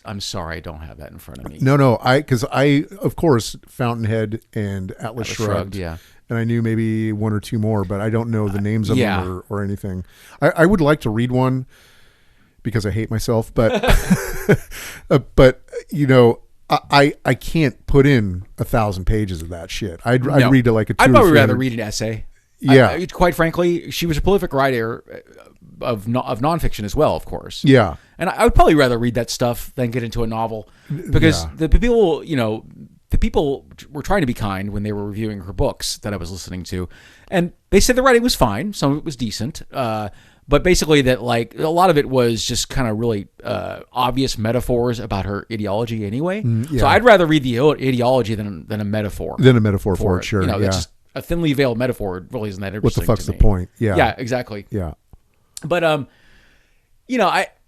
I'm sorry, I don't have that in front of me. No, because I, of course, Fountainhead and Atlas Shrugged. Yeah. And I knew maybe 1 or 2 more, but I don't know the names of them or anything. I would like to read one because I hate myself, but, I can't put in 1,000 pages of that shit. I'd read like a 200. I'd probably rather read an essay. Yeah. Quite frankly, she was a prolific writer of nonfiction as well, of course. Yeah. And I would probably rather read that stuff than get into a novel because the people were trying to be kind when they were reviewing her books that I was listening to. And they said the writing was fine. Some of it was decent. But basically that like a lot of it was just kind of really obvious metaphors about her ideology anyway. Yeah. So I'd rather read the ideology than a metaphor. Than a metaphor for it, sure. It's just a thinly veiled metaphor. Really isn't that interesting. What the fuck's the point? Yeah. Yeah, exactly. Yeah. But,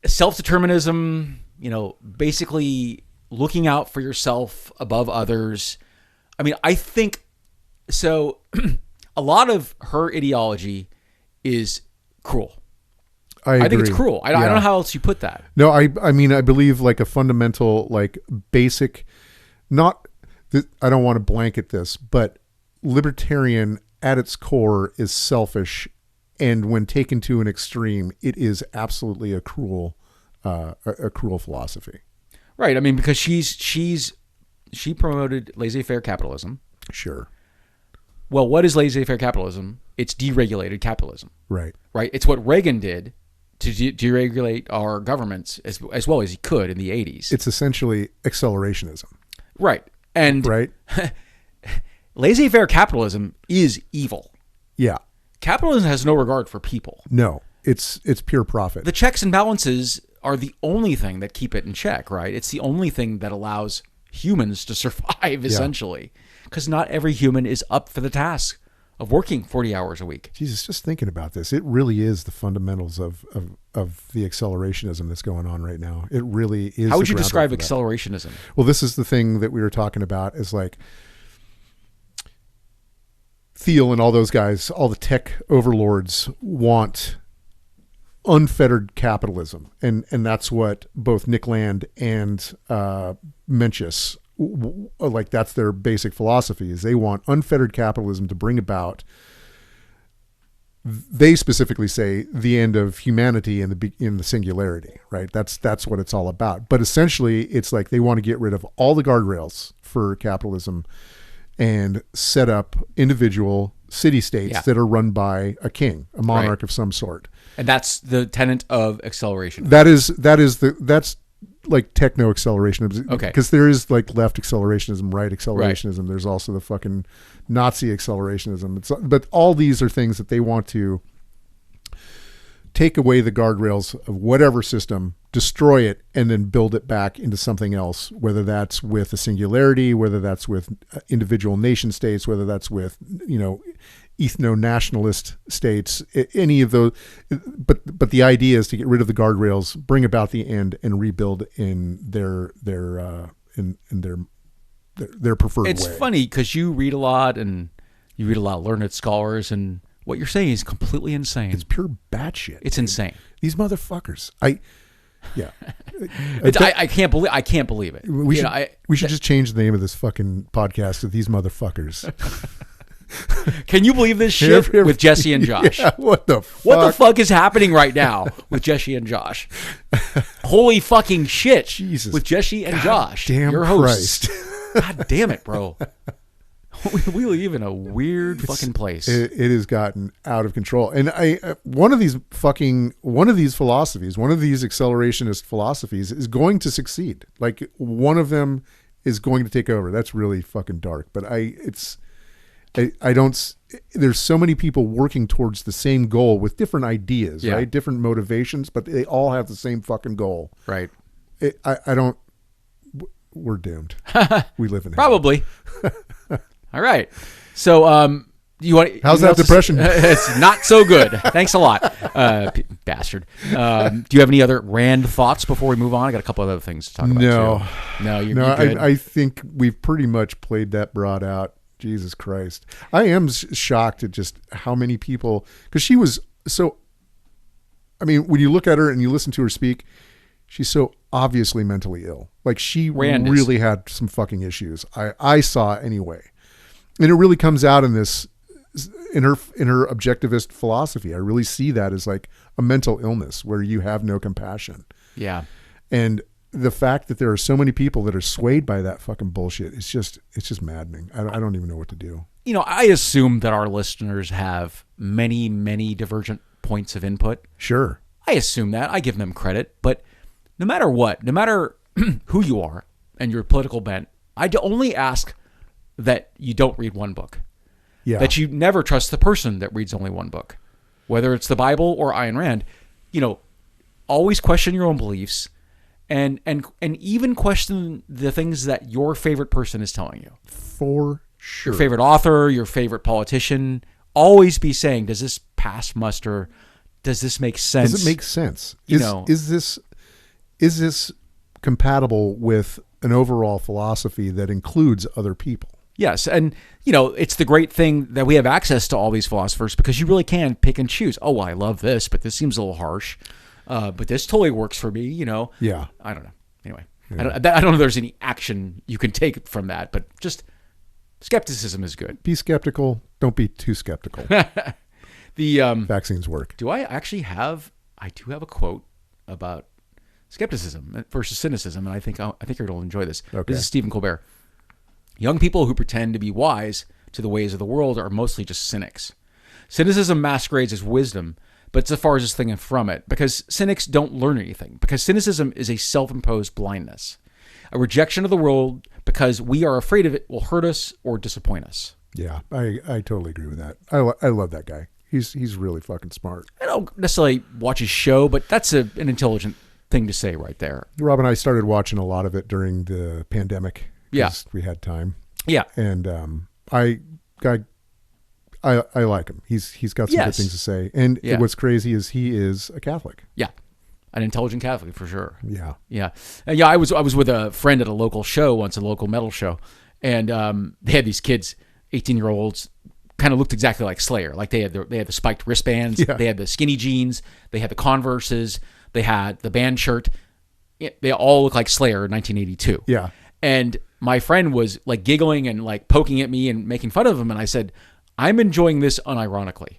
self-determinism, basically looking out for yourself above others. I mean, I think so. A lot of her ideology is cruel. I think it's cruel. I don't know how else you put that. No, I mean, I believe like a fundamental, like basic, I don't want to blanket this, but libertarian at its core is selfish And when taken to an extreme, it is absolutely a cruel philosophy. Right. I mean, because she promoted laissez-faire capitalism. Sure. Well, what is laissez-faire capitalism? It's deregulated capitalism. Right. Right. It's what Reagan did to deregulate our governments as well as he could in the 80s. It's essentially accelerationism. Right. And right. Laissez-faire capitalism is evil. Yeah. Capitalism has no regard for people. No, it's pure profit. The checks and balances are the only thing that keep it in check, right? It's the only thing that allows humans to survive, essentially. Because not every human is up for the task of working 40 hours a week. Jesus, just thinking about this, it really is the fundamentals of the accelerationism that's going on right now. It really is. How would you describe accelerationism? Well, this is the thing that we were talking about, is like Thiel and all those guys, all the tech overlords want unfettered capitalism. And that's what both Nick Land and Mencius, like, that's their basic philosophy, is they want unfettered capitalism to bring about, they specifically say, the end of humanity in the singularity, right? That's what it's all about. But essentially, it's like they want to get rid of all the guardrails for capitalism and set up individual city-states that are run by a king, a monarch of some sort. And that's the tenet of acceleration. That's like techno acceleration. Okay. Because there is like left accelerationism, right accelerationism. Right. There's also the fucking Nazi accelerationism. But all these are things that they want to take away the guardrails of whatever system, destroy it, and then build it back into something else, whether that's with a singularity, whether that's with individual nation states, whether that's with, ethno-nationalist states, any of those. But the idea is to get rid of the guardrails, bring about the end, and rebuild in their preferred way. It's funny because you read a lot, and you read a lot of learned scholars, and what you're saying is completely insane. It's pure batshit. It's insane. These motherfuckers. I can't believe it. We should just change the name of this fucking podcast to These Motherfuckers. Can you believe this shit with Jesse and Josh? Yeah, what the fuck? What the fuck is happening right now with Jesse and Josh? Holy fucking shit. Jesus. With Jesse and Josh. Damn your hosts. Christ. God damn it, bro. We live in a weird fucking place. It has gotten out of control. And one of these philosophies, one of these accelerationist philosophies is going to succeed. Like, one of them is going to take over. That's really fucking dark. But there's so many people working towards the same goal with different ideas, right? Different motivations, but they all have the same fucking goal. Right. We're doomed. We live in hell. Probably. All right. So, how's that depression? It's not so good. Thanks a lot, bastard. Do you have any other Rand thoughts before we move on? I got a couple other things to talk about. No, you're good. I think we've pretty much played that broad out. Jesus Christ. I am shocked at just how many people, because she was so, when you look at her and you listen to her speak, she's so obviously mentally ill. Like, she really had some fucking issues. I saw anyway. And it really comes out in this, in her objectivist philosophy. I really see that as like a mental illness where you have no compassion. Yeah. And the fact that there are so many people that are swayed by that fucking bullshit, it's just maddening. I don't even know what to do. I assume that our listeners have many, many divergent points of input. Sure. I assume that. I give them credit. But no matter what, no matter who you are and your political bent, I only ask that you don't read one book. Yeah. That you never trust the person that reads only one book. Whether it's the Bible or Ayn Rand, always question your own beliefs and even question the things that your favorite person is telling you. For sure. Your favorite author, your favorite politician. Always be saying, does this pass muster? Does this make sense? Does it make sense? Is this compatible with an overall philosophy that includes other people? Yes. And, it's the great thing that we have access to all these philosophers because you really can pick and choose. Oh, well, I love this, but this seems a little harsh. But this totally works for me, Yeah. I don't know. Anyway, yeah. I don't know if there's any action you can take from that, but just skepticism is good. Be skeptical. Don't be too skeptical. The vaccines work. Do I actually have? I do have a quote about skepticism versus cynicism, and I think you're going to enjoy this. Okay. This is Stephen Colbert. Young people who pretend to be wise to the ways of the world are mostly just cynics. Cynicism masquerades as wisdom, but it's the farthest thing from it, because cynics don't learn anything, because cynicism is a self-imposed blindness, a rejection of the world because we are afraid of it will hurt us or disappoint us. Yeah, I totally agree with that. I love that guy. He's really fucking smart. I don't necessarily watch his show, but that's an intelligent thing to say right there. Rob and I started watching a lot of it during the pandemic. Yeah, we had time. Yeah, and I like him. He's got some good things to say. And what's crazy is he is a Catholic. Yeah, an intelligent Catholic for sure. Yeah, yeah, yeah. I was with a friend at a local show once, a local metal show, and they had these kids, 18-year-olds, kind of looked exactly like Slayer. Like they had the spiked wristbands, they had the skinny jeans, they had the Converses, they had the band shirt. They all look like Slayer in 1982. Yeah, and my friend was like giggling and like poking at me and making fun of him. And I said, I'm enjoying this unironically.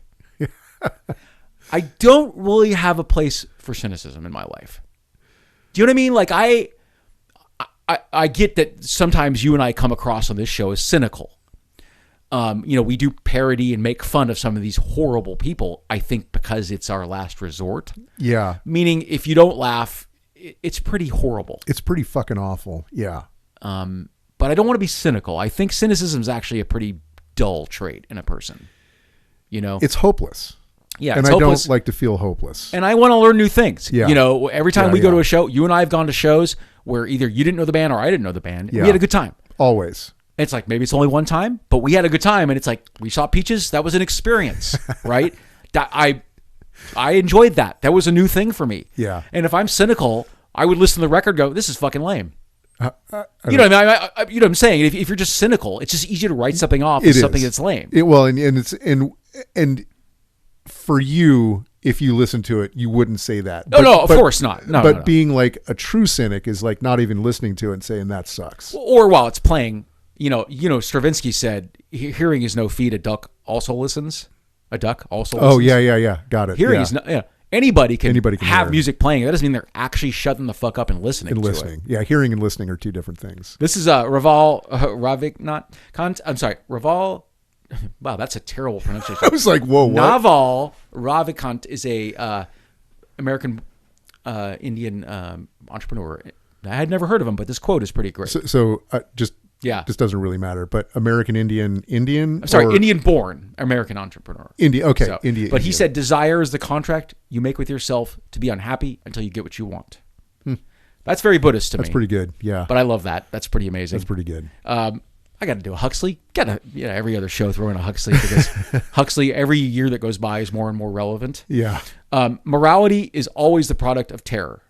I don't really have a place for cynicism in my life. Do you know what I mean? Like I get that sometimes you and I come across on this show as cynical. We do parody and make fun of some of these horrible people, I think, because it's our last resort. Yeah. Meaning if you don't laugh, it's pretty horrible. It's pretty fucking awful. Yeah. But I don't want to be cynical. I think cynicism is actually a pretty dull trait in a person. It's hopeless. Yeah, and it's I hopeless. don't like to feel hopeless. And I want to learn new things. Yeah. Every time we go to a show, you and I have gone to shows where either you didn't know the band or I didn't know the band. Yeah. We had a good time. Always. It's like maybe it's only one time, but we had a good time, and it's like we saw Peaches. That was an experience, right? I enjoyed that. That was a new thing for me. Yeah. And if I'm cynical, I would listen to the record and go, this is fucking lame. You know what I mean? You know what I'm saying? If you're just cynical, it's just easy to write something off as something that's lame. And for you, if you listen to it, you wouldn't say that. No, of course not. No, but being like a true cynic is like not even listening to it and saying that sucks. Or while it's playing, Stravinsky said, hearing is no feed, a duck also listens. A duck also listens. Oh, yeah. Got it. Hearing is not, Anybody can have hear. music playing. That doesn't mean they're actually shutting the fuck up and listening to it. Yeah, hearing and listening are two different things. This is Raval Ravikant. I'm sorry, Raval. Wow, that's a terrible pronunciation. I was like, whoa, what? Naval Ravikant is a American Indian entrepreneur. I had never heard of him, but this quote is pretty great. This doesn't really matter. But American Indian. I'm sorry, Indian-born American entrepreneur. Okay, so, Indian. But he said, "Desire is the contract you make with yourself to be unhappy until you get what you want." That's very Buddhist to me. That's pretty good. Yeah, but I love that. That's pretty amazing. That's pretty good. I got to do a Huxley. Every other show throw in a Huxley because Huxley every year that goes by is more and more relevant. Yeah. Morality is always the product of terror.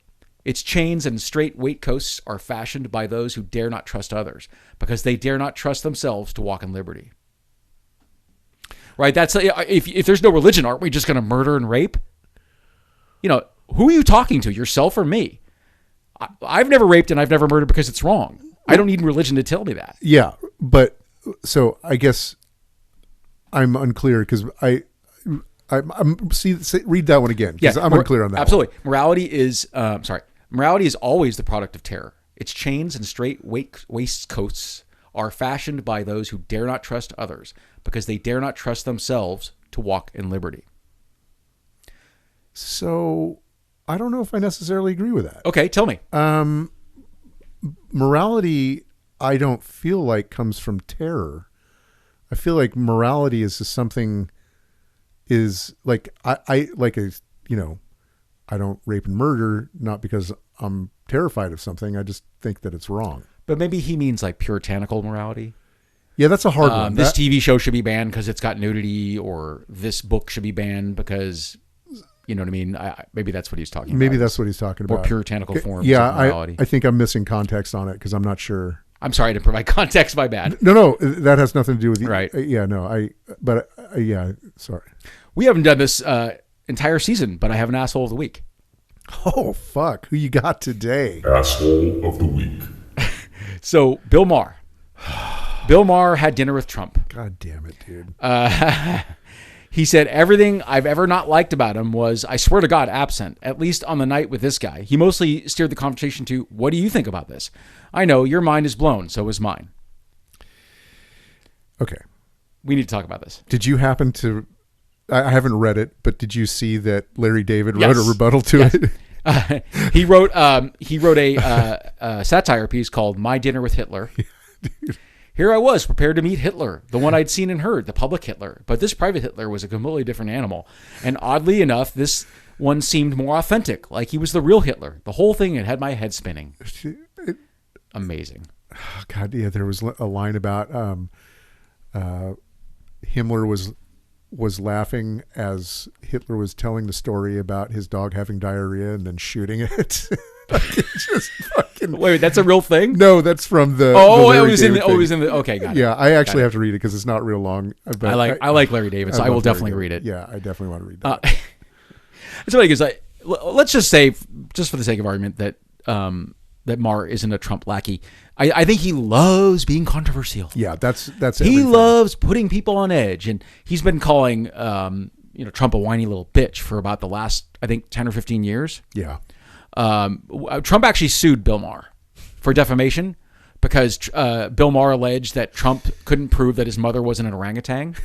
Its chains and straight waistcoats are fashioned by those who dare not trust others because they dare not trust themselves to walk in liberty. Right? That's if there's no religion, aren't we just going to murder and rape? Who are you talking to, yourself or me? I've never raped and I've never murdered because it's wrong. I don't need religion to tell me that. Yeah, but so I guess I'm unclear because I'm read that one again because I'm unclear on that. Absolutely. One. Morality is always the product of terror. Its chains and straight waistcoats are fashioned by those who dare not trust others because they dare not trust themselves to walk in liberty. So I don't know if I necessarily agree with that. Okay, tell me. Morality, I don't feel like comes from terror. I feel like morality is just something is like, I don't rape and murder, not because I'm terrified of something. I just think that it's wrong. But maybe he means like puritanical morality. Yeah, that's a hard one. This TV show should be banned because it's got nudity, or this book should be banned because, you know what I mean? Maybe that's what he's talking about. Maybe that's what he's talking about. More puritanical forms of morality. I think I'm missing context on it because I'm not sure. I'm sorry to provide context. My bad. No, that has nothing to do with you. Right. Sorry. We haven't done this entire season, but I have an asshole of the week. Oh, fuck. Who you got today? Asshole of the week. So, Bill Maher. Bill Maher had dinner with Trump. God damn it, dude. He said, everything I've ever not liked about him was, I swear to God, absent, at least on the night with this guy. He mostly steered the conversation to, what do you think about this? I know your mind is blown. So is mine. Okay. We need to talk about this. Did you happen to, I haven't read it, but did you see that Larry David wrote a rebuttal to it? He wrote a satire piece called My Dinner with Hitler. Here I was, prepared to meet Hitler, the one I'd seen and heard, the public Hitler. But this private Hitler was a completely different animal. And oddly enough, this one seemed more authentic, like he was the real Hitler. The whole thing had my head spinning. Amazing. Oh, God, yeah, there was a line about Himmler was laughing as Hitler was telling the story about his dog having diarrhea and then shooting it. Just fucking. Wait, that's a real thing? No, that's from the. It was in the. Okay, got it. Yeah, I actually have to read it because it's not real long. But I like Larry David, so I will definitely read it. Yeah, I definitely want to read that. It's funny because let's just say, just for the sake of argument, that that Maher isn't a Trump lackey. I think he loves being controversial. Yeah, that's he everything. loves putting people on edge, and he's been calling Trump a whiny little bitch for about the last, I think, 10 or 15 years. Yeah. Trump actually sued Bill Maher for defamation because Bill Maher alleged that Trump couldn't prove that his mother wasn't an orangutan. Do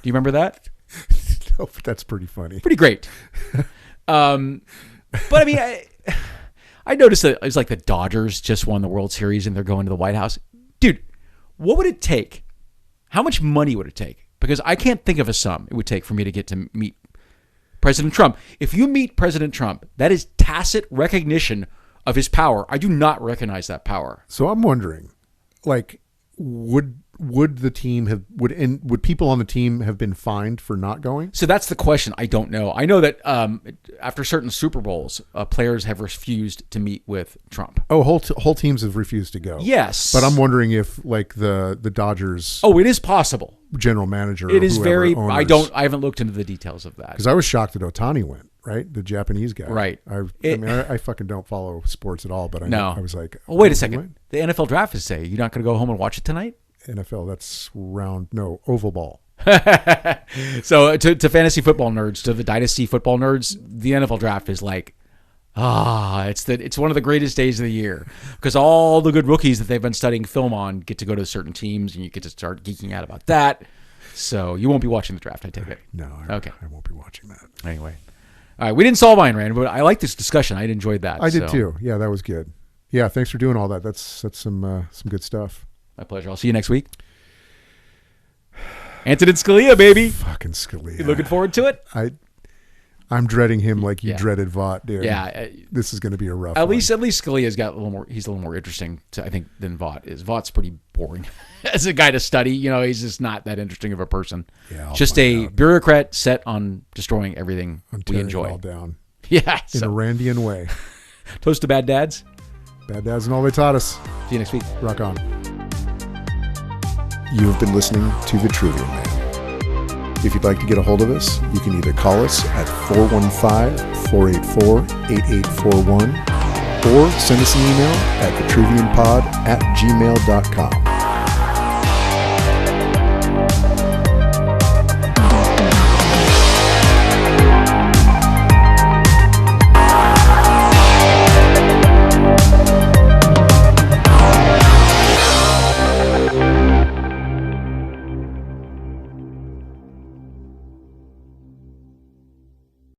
you remember that? No, but that's pretty funny. Pretty great. But I mean, I noticed that it's like the Dodgers just won the World Series and they're going to the White House. Dude, what would it take? How much money would it take? Because I can't think of a sum it would take for me to get to meet President Trump. If you meet President Trump, that is tacit recognition of his power. I do not recognize that power. So I'm wondering, like, would the team would people on the team have been fined for not going? So that's the question. I don't know. I know that after certain Super Bowls, players have refused to meet with Trump. Oh, whole teams have refused to go. Yes, but I'm wondering if like the Dodgers. Oh, it is possible. General manager. It is very. Owners, I haven't looked into the details of that because I was shocked that Ohtani went. Right, the Japanese guy. Right. I fucking don't follow sports at all, but I was like, oh, wait a second. The NFL draft is say you're not going to go home and watch it tonight. NFL, that's oval ball. So to fantasy football nerds, to the dynasty football nerds, the NFL draft is like, it's one of the greatest days of the year because all the good rookies that they've been studying film on get to go to certain teams and you get to start geeking out about that. So you won't be watching the draft, I take it. No, okay. I won't be watching that. Anyway. All right, we didn't solve Ayn Rand, but I like this discussion. I enjoyed that. I did too. Yeah, that was good. Yeah, thanks for doing all that. That's some good stuff. My pleasure. I'll see you next week. Antonin Scalia, baby. Fucking Scalia. You looking forward to it? I'm dreading him like you dreaded Vought, dude. Yeah, this is going to be a rough. At least Scalia's got a little more. He's a little more interesting, I think, than Vought is. Vaught's pretty boring as a guy to study. He's just not that interesting of a person. Yeah, just a bureaucrat set on destroying everything we enjoy. It all down. Yeah, in a Randian way. Toast to bad dads. Bad dads and all they taught us. See you next week. Rock on. You have been listening to The Trivial Man. If you'd like to get a hold of us, you can either call us at 415-484-8841 or send us an email at thetrivianpod@gmail.com.